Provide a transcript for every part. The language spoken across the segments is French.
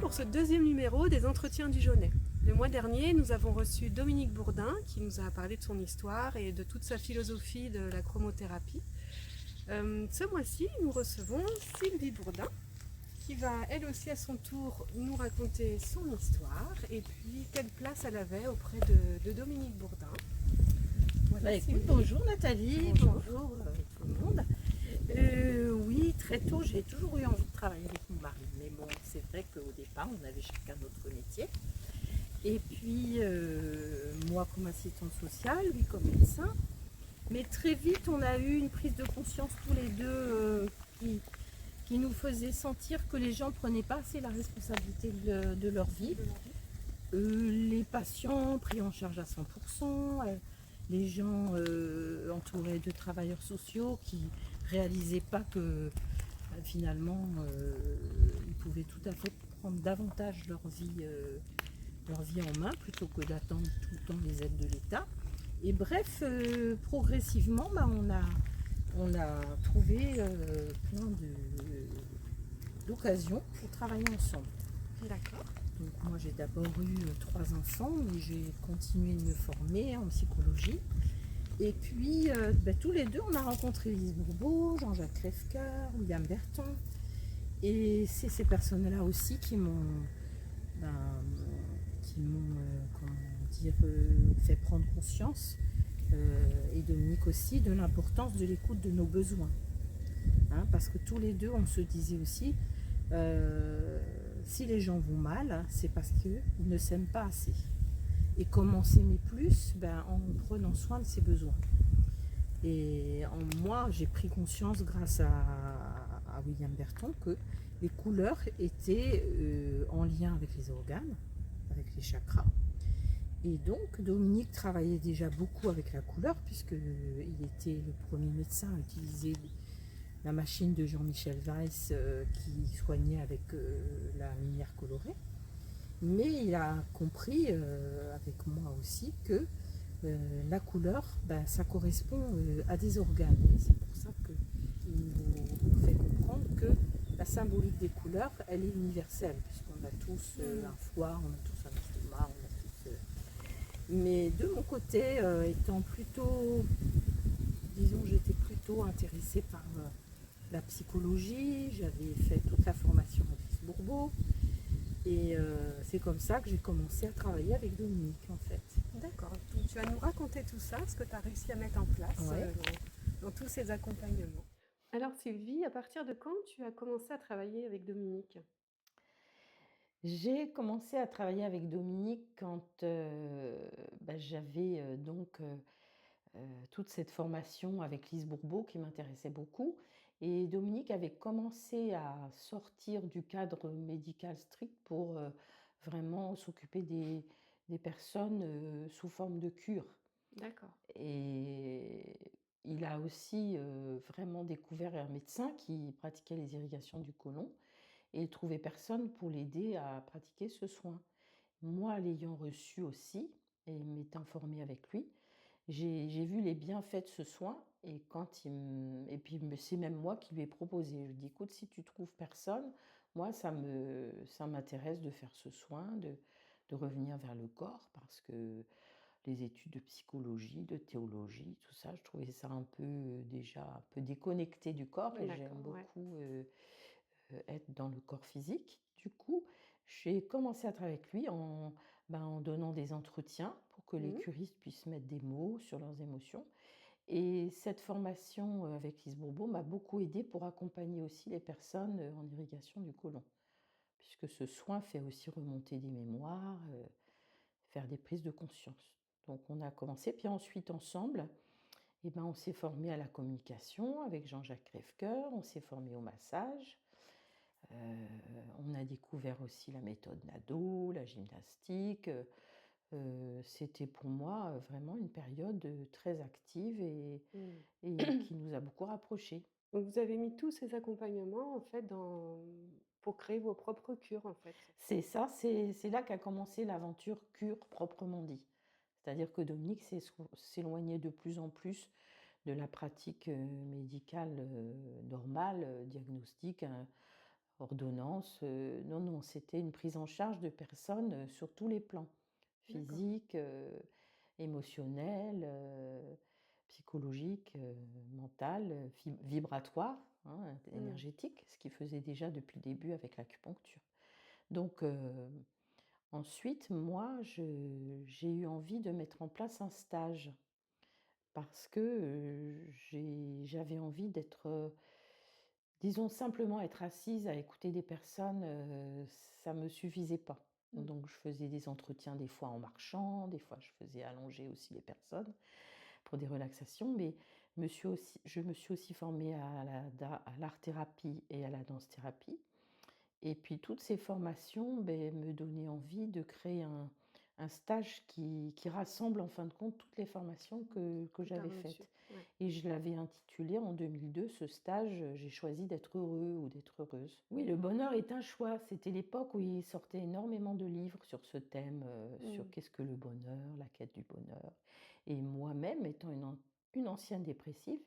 pour ce deuxième numéro des Entretiens du Jaunet. Le mois dernier, nous avons reçu Dominique Bourdin qui nous a parlé de son histoire et de toute sa philosophie de la chromothérapie. Ce mois-ci, nous recevons Sylvie Bourdin qui va elle aussi à son tour nous raconter son histoire et puis quelle place elle avait auprès de Dominique Bourdin. Voilà, écoute, bonjour Nathalie, Bonjour. bonjour tout le monde. Oui, très tôt, j'ai toujours eu envie de travailler avec mon mari. Mais bon, c'est vrai qu'au départ, on avait chacun notre métier. Et puis, moi comme assistante sociale, lui comme médecin. Mais très vite, on a eu une prise de conscience tous les deux qui nous faisait sentir que les gens ne prenaient pas assez la responsabilité de leur vie. Les patients pris en charge à 100%, les gens entourés de travailleurs sociaux qui réalisaient pas que finalement ils pouvaient tout à fait prendre davantage leur vie en main plutôt que d'attendre tout le temps les aides de l'État. Et bref, progressivement, on a trouvé plein d'occasions pour travailler ensemble. D'accord. Donc moi j'ai d'abord eu 3 enfants, mais j'ai continué de me former en psychologie. Et puis tous les deux on a rencontré Lise Bourbeau, Jean-Jacques Crèvecoeur, William Berton. Et c'est ces personnes-là aussi qui m'ont fait prendre conscience, et Dominique aussi, de l'importance de l'écoute de nos besoins. Parce que tous les deux on se disait aussi, si les gens vont mal, c'est parce qu'ils ne s'aiment pas assez. Et comment s'aimer plus? En prenant soin de ses besoins. Et moi, j'ai pris conscience grâce à William Berton que les couleurs étaient en lien avec les organes, avec les chakras. Et donc, Dominique travaillait déjà beaucoup avec la couleur, puisqu'il était le premier médecin à utiliser la machine de Jean-Michel Weiss qui soignait avec la lumière colorée. Mais il a compris, avec moi aussi, que la couleur, ça correspond à des organes. Et c'est pour ça qu'il nous fait comprendre que la symbolique des couleurs, elle est universelle, puisqu'on a tous un foie, on a tous un estomac, on a tous... Mais de mon côté, étant plutôt, disons, j'étais plutôt intéressée par la psychologie, j'avais fait toute la formation avec Lise Bourbeau. Et c'est comme ça que j'ai commencé à travailler avec Dominique, en fait. D'accord. Donc tu vas nous raconter tout ça, ce que tu as réussi à mettre en place dans tous ces accompagnements. Alors Sylvie, à partir de quand tu as commencé à travailler avec Dominique? J'ai commencé à travailler avec Dominique quand j'avais toute cette formation avec Lise Bourbeau qui m'intéressait beaucoup. Et Dominique avait commencé à sortir du cadre médical strict pour vraiment s'occuper des personnes sous forme de cure. D'accord. Et il a aussi vraiment découvert un médecin qui pratiquait les irrigations du côlon et il trouvait personne pour l'aider à pratiquer ce soin. Moi, l'ayant reçu aussi et m'étant formée avec lui, j'ai vu les bienfaits de ce soin et puis c'est même moi qui lui ai proposé. Je lui ai dit: «Écoute, si tu trouves personne, moi ça m'intéresse de faire ce soin, de revenir vers le corps», parce que les études de psychologie, de théologie, tout ça, je trouvais ça un peu, déjà un peu déconnecté du corps et j'aime D'accord, ouais. beaucoup, être dans le corps physique. Du coup, j'ai commencé à travailler avec lui en donnant des entretiens pour que les Mhm. curistes puissent mettre des mots sur leurs émotions. Et cette formation avec Lise Bourbeau m'a beaucoup aidée pour accompagner aussi les personnes en irrigation du côlon, puisque ce soin fait aussi remonter des mémoires, faire des prises de conscience. Donc on a commencé, puis ensuite ensemble, on s'est formé à la communication avec Jean-Jacques Crèvecoeur, on s'est formé au massage. On a découvert aussi la méthode Nado, la gymnastique. C'était pour moi vraiment une période très active Mm. et qui nous a beaucoup rapprochés. Donc vous avez mis tous ces accompagnements en fait pour créer vos propres cures en fait. C'est ça, c'est là qu'a commencé l'aventure cure proprement dit. C'est-à-dire que Dominique s'éloignait de plus en plus de la pratique médicale normale, diagnostique, hein. ordonnance, non, non, c'était une prise en charge de personnes, sur tous les plans, D'accord. physique, émotionnel, psychologique, mental, vibratoire, hein, Mmh. énergétique, ce qu'il faisait déjà depuis le début avec l'acupuncture. Donc ensuite, moi, j'ai eu envie de mettre en place un stage parce que, j'avais envie d'être, disons simplement être assise à écouter des personnes, ça me suffisait pas. Mmh. Donc je faisais des entretiens des fois en marchant, des fois je faisais allonger aussi les personnes pour des relaxations, mais je me suis aussi formée à l'art-thérapie et à la danse-thérapie. Et puis toutes ces formations, beh, me donnaient envie de créer un stage qui rassemble en fin de compte toutes les formations que Que tu as j'avais reçu. faites. Ouais. Et je l'avais intitulé en 2002, ce stage, «J'ai choisi d'être heureux» ou «d'être heureuse». Oui, le bonheur est un choix. C'était l'époque où il sortait énormément de livres sur ce thème, sur Mmh. qu'est-ce que le bonheur, la quête du bonheur. Et moi-même étant une ancienne dépressive,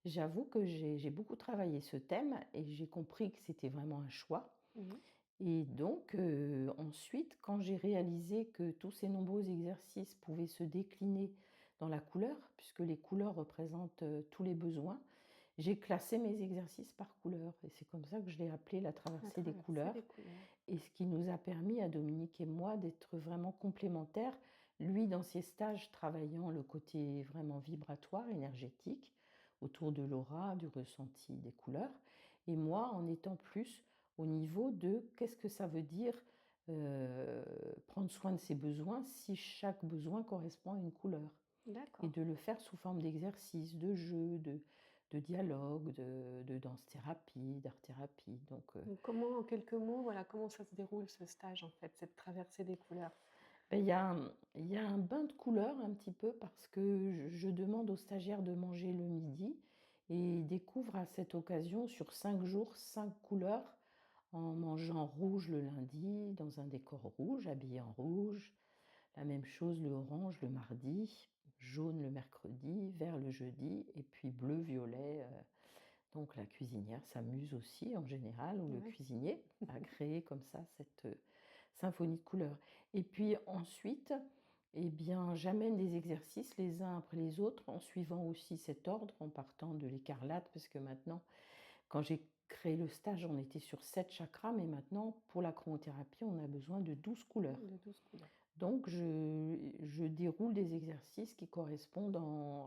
j'avoue que j'ai beaucoup travaillé ce thème et j'ai compris que c'était vraiment un choix. Mmh mh. Et donc, ensuite, quand j'ai réalisé que tous ces nombreux exercices pouvaient se décliner dans la couleur, puisque les couleurs représentent, tous les besoins, j'ai classé mes exercices par couleur et c'est comme ça que je l'ai appelé la La traversée des traversée des couleurs couleurs. et ce qui nous a permis à Dominique et moi d'être vraiment complémentaires. Lui, dans ses stages, travaillant le côté vraiment vibratoire, énergétique, autour de l'aura, du ressenti des couleurs, et moi en étant plus au niveau de qu'est-ce que ça veut dire, prendre soin de ses besoins si chaque besoin correspond à une couleur et D'accord. de le faire sous forme d'exercice, de jeu, de dialogue, de danse-thérapie, d'art-thérapie donc Donc comment, en quelques mots, voilà, comment ça se déroule ce stage en fait, cette traversée des couleurs? beh, il y a un bain de couleurs un petit peu parce que je demande aux stagiaires de manger le midi et ils découvrent à cette occasion sur 5 jours, 5 couleurs en mangeant rouge le lundi, dans un décor rouge, habillé en rouge. La même chose le orange le mardi, jaune le mercredi, vert le jeudi et puis bleu, violet, donc la cuisinière s'amuse aussi en général ou le Ouais. cuisinier à créer comme ça cette, symphonie de couleurs et puis ensuite, eh bien, j'amène des exercices les uns après les autres en suivant aussi cet ordre, en partant de l'écarlate parce que maintenant, quand j'ai créé le stage, on était sur 7 chakras, mais maintenant pour la chromothérapie, on a besoin de 12 couleurs. De 12 couleurs. Donc je déroule des exercices qui correspondent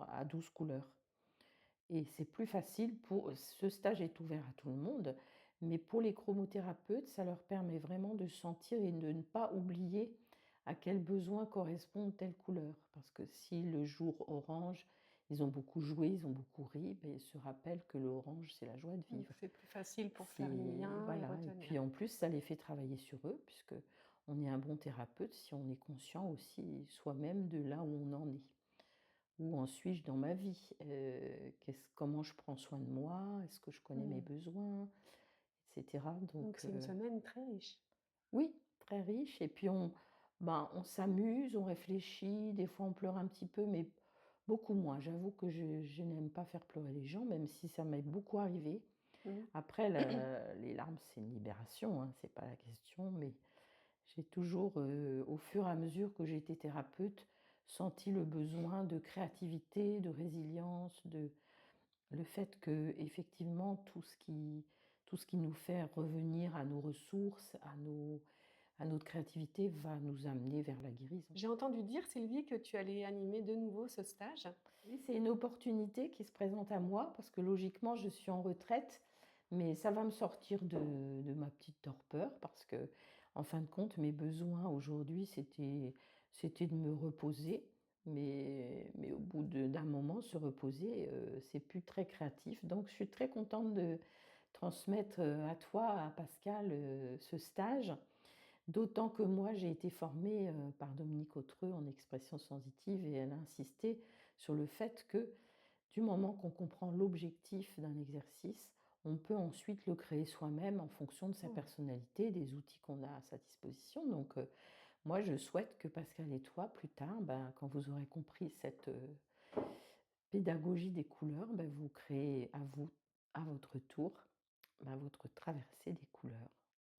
à 12 couleurs. Et c'est plus facile pour ce stage est ouvert à tout le monde, mais pour les chromothérapeutes, ça leur permet vraiment de sentir et de ne pas oublier à quel besoin correspond telle couleur. Parce que si le jour orange, ils ont beaucoup joué, ils ont beaucoup ri, beh, ils se rappellent que l'orange, c'est la joie de Donc vivre. c'est plus facile pour faire les C'est liens et voilà et retenir. puis en plus, ça les fait travailler sur eux puisque on est un bon thérapeute si on est conscient aussi soi-même de là où on en est. Où en suis-je dans ma vie? Comment je prends soin de moi? Est-ce que je connais mes Mmh. besoins? Et cetera. Donc Donc c'est une semaine très riche. oui, très riche et puis on s'amuse, on réfléchit, des fois on pleure un petit peu, mais beaucoup moins. J'avoue que je n'aime pas faire pleurer les gens, même si ça m'est beaucoup arrivé. Mmh. Après les larmes, c'est une libération, hein, c'est pas la question, mais j'ai toujours, au fur et à mesure que j'ai été thérapeute, senti le besoin de créativité, de résilience, de le fait qu'effectivement tout ce qui nous fait revenir à nos ressources, à notre créativité va nous amener vers la guérison. J'ai entendu dire, Sylvie, que tu allais animer de nouveau ce stage. Oui, c'est une opportunité qui se présente à moi parce que logiquement je suis en retraite, mais ça va me sortir de ma petite torpeur parce que, en fin de compte, mes besoins aujourd'hui, c'était de me reposer, mais au bout d'un moment, se reposer, c'est plus très créatif. Donc je suis très contente de transmettre, à toi, à Pascal, ce stage. D'autant que moi, j'ai été formée, par Dominique Autreux en expression sensitive et elle a insisté sur le fait que, du moment qu'on comprend l'objectif d'un exercice, on peut ensuite le créer soi-même en fonction de sa Mmh. personnalité, des outils qu'on a à sa disposition. Donc, moi, je souhaite que Pascal et toi, plus tard, ben, quand vous aurez compris cette, pédagogie des couleurs, ben, vous créez à vous, à votre tour, votre traversée des couleurs.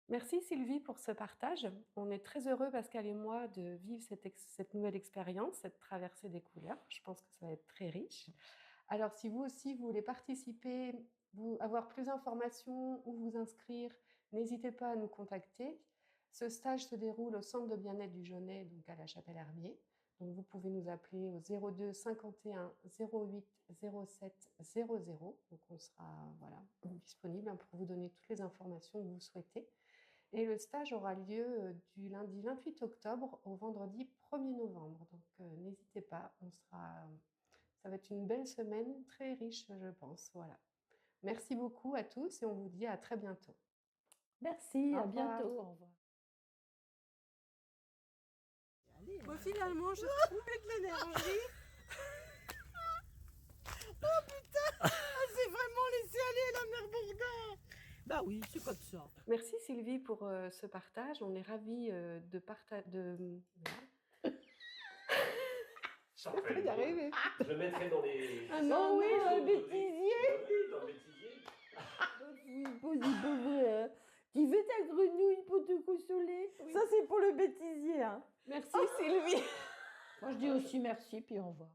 Merci Sylvie pour ce partage. On est très heureux, Pascal et moi, de vivre cette nouvelle expérience, cette traversée des couleurs. Je pense que ça va être très riche. Alors, si vous aussi, vous voulez participer, avoir plus d'informations ou vous inscrire, n'hésitez pas à nous contacter. Ce stage se déroule au centre de bien-être du Jaunet, donc à la Chapelle-Hermier. Donc, vous pouvez nous appeler au 02 51 08 07 00. Donc, on sera disponible pour vous donner toutes les informations que vous souhaitez. Et le stage aura lieu du lundi 28 octobre au vendredi 1er novembre. Donc, n'hésitez pas, ça va être une belle semaine, très riche, je pense. Voilà. Merci beaucoup à tous et on vous dit à très bientôt. Merci, Au à revoir. bientôt. Au revoir. Allez, Bon, finalement, j'ai retrouvé de l'énergie. c'est vraiment laissé aller la mère Bourdin. Bah oui, c'est comme ça. Merci Sylvie pour ce partage. On est ravis de partager. Ça fait y arriver. Je le mettrai dans les... Ah non, oui, non. dans le bêtisier. Oui, dans le bêtisier. Qui veut ta grenouille pour te consoler? Oui. Ça, c'est pour le bêtisier. Hein. Merci Sylvie. Moi, je dis aussi merci, puis au revoir.